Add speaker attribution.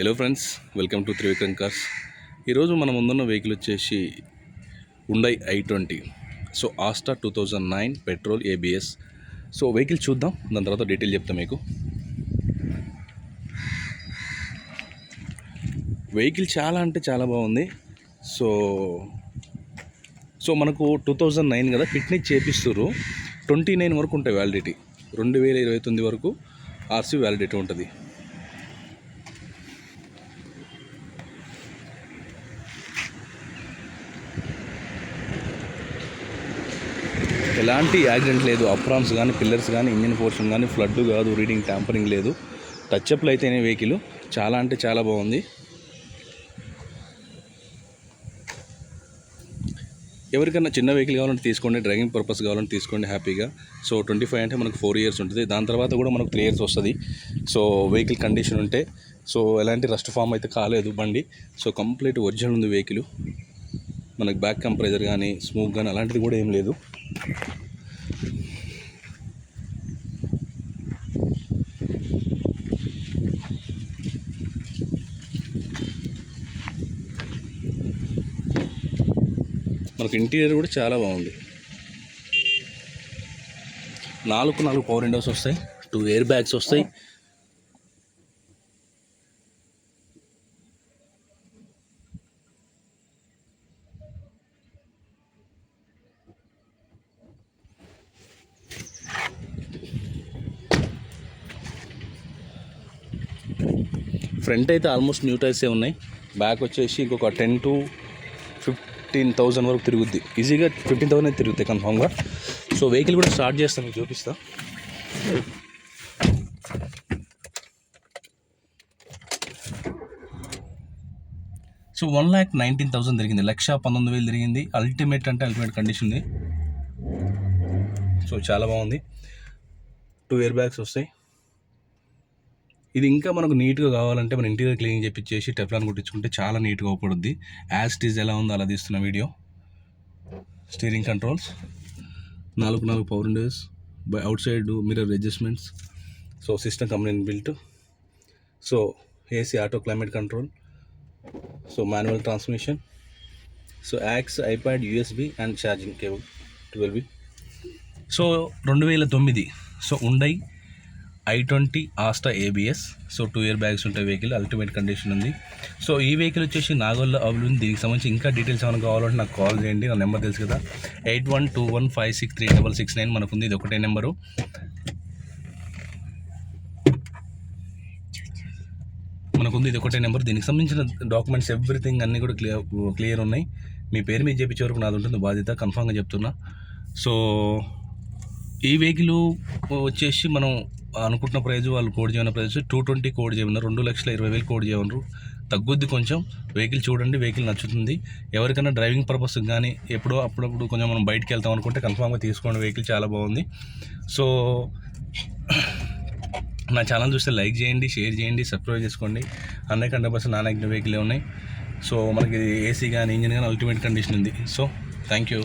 Speaker 1: Hello friends, welcome to Trivikram cars. ఈరోజు మనం ముందున్న వెహికల్ వచ్చేసి Hyundai i20. So Asta 2009 petrol ABS. So vehicle చూద్దాం, దాని తర్వాత డీటెయిల్ చెప్తాం మీకు. వెహికల్ చాలా అంటే చాలా బాగుంది. సో మనకు 2009 కదా, ఫిట్నెస్ చేపిస్తారు. 29 వరకు ఉంటాయి వ్యాలిడిటీ. 2029 వరకు RC వ్యాలిడిటీ ఉంటుంది. ఎలాంటి యాక్సిడెంట్ లేదు. అప్రాన్స్ కానీ, పిల్లర్స్ కానీ, ఇంజిన్ పోర్షన్ కానీ, ఫ్లడ్ కాదు, రీడింగ్ ట్యాంపరింగ్ లేదు. టచ్అప్లు అయితేనే వెహికల్ చాలా అంటే చాలా బాగుంది. ఎవరికైనా చిన్న వెహికల్ కావాలంటే తీసుకోండి, డ్రైవింగ్ పర్పస్ కావాలంటే తీసుకోండి హ్యాపీగా. సో 25 అంటే మనకు 4 years ఉంటుంది. దాని తర్వాత కూడా మనకు 3 years వస్తుంది. సో వెహికల్ కండిషన్ ఉంటే, సో ఎలాంటి రస్ట్ ఫామ్ అయితే కాలేదు బండి. సో కంప్లీట్ ఒరిజినల్ ఉంది వెహికల్. మనకు బ్యాక్ కంప్రెసర్ కానీ, స్మోక్ కానీ అలాంటిది కూడా ఏం లేదు. మనకు ఇంటీరియర్ కూడా చాలా బాగుంది. 4 పవర్ విండోస్ వస్తాయి, 2 ఎయిర్ బ్యాగ్స్ వస్తాయి. ఫ్రంట్ అయితే ఆల్మోస్ట్ న్యూ టైర్సే ఉన్నాయి. బ్యాక్ వచ్చేసి ఇంకొక 10 to 15,000 వరకు తిరుగుద్ది. ఈజీగా 15,000 అయితే తిరుగుతాయి కన్ఫామ్గా. సో వెహికల్ కూడా స్టార్ట్ చేస్తాను, మీకు చూపిస్తా. సో 1,19,000 తిరిగింది, 1,19,000 తిరిగింది. అల్టిమేట్ అంటే అల్టిమేట్ కండిషన్ ఉంది. సో చాలా బాగుంది. 2 ఎయిర్ బ్యాగ్స్ వస్తాయి. ఇది ఇంకా మనకు నీట్గా కావాలంటే మన ఇంటీరియర్ క్లీనింగ్ చేపించేసి టెఫ్లాన్ కుట్టించుకుంటే చాలా నీట్గా అవుపడుద్ది. యాజ్ ఇట్ ఈజ్ ఎలా ఉందో అలా తీస్తున్న video. Steering controls, 4 power windows, outside mirror adjustments. So system company built. So AC auto climate control. So manual transmission. So aux, iPad, USB and charging cable 12V. So 2009 so Hyundai i20 Asta ABS. So 2 air bags ఉంటాయి. Vehicle ultimate condition ఉంది. So ఈ vehicle వచ్చేసి నాగోల్లో available ఉంది. దీనికి సంబంధించి ఇంకా details ఏమైనా కావాలంటే నాకు కాల్ చేయండి. నా నెంబర్ తెలుసు కదా, 8121563669 మనకు ఉంది. ఇది ఒకటే నెంబరు. ఇది ఒకటే నెంబర్. దీనికి సంబంధించిన డాక్యుమెంట్స్ ఎవ్రీథింగ్ అన్నీ కూడా క్లియర్ ఉన్నాయి. మీ పేరు మీద చేపించే వరకు నాది ఉంటుంది బాధ్యత, కన్ఫామ్గా చెప్తున్నా. సో ఈ వెహికల్ వచ్చేసి మనం అనుకుంటున్న ప్రైజ్, వాళ్ళు కోడ్ చేయమన్న ప్రైస్ 220 కోడ్ చేయమన్నారు. 2,20,000 కోడ్ చేయమన్నారు. తగ్గుద్ది కొంచెం. వెహికల్ చూడండి, వెహికల్ నచ్చుతుంది. ఎవరికైనా డ్రైవింగ్ పర్పస్కి కానీ, అప్పుడప్పుడు కొంచెం మనం బయటికి వెళ్తాం అనుకుంటే కన్ఫామ్గా తీసుకోండి. వెహికల్ చాలా బాగుంది. సో నా ఛానల్ చూస్తే లైక్ చేయండి, షేర్ చేయండి, సబ్స్క్రైబ్ చేసుకోండి. 100% నాన్ యాక్టివ్ వెహికల్ ఉన్నాయి. సో మనకి AC కానీ, ఇంజిన్ కానీ అల్టిమేట్ కండిషన్ ఉంది. So thank you.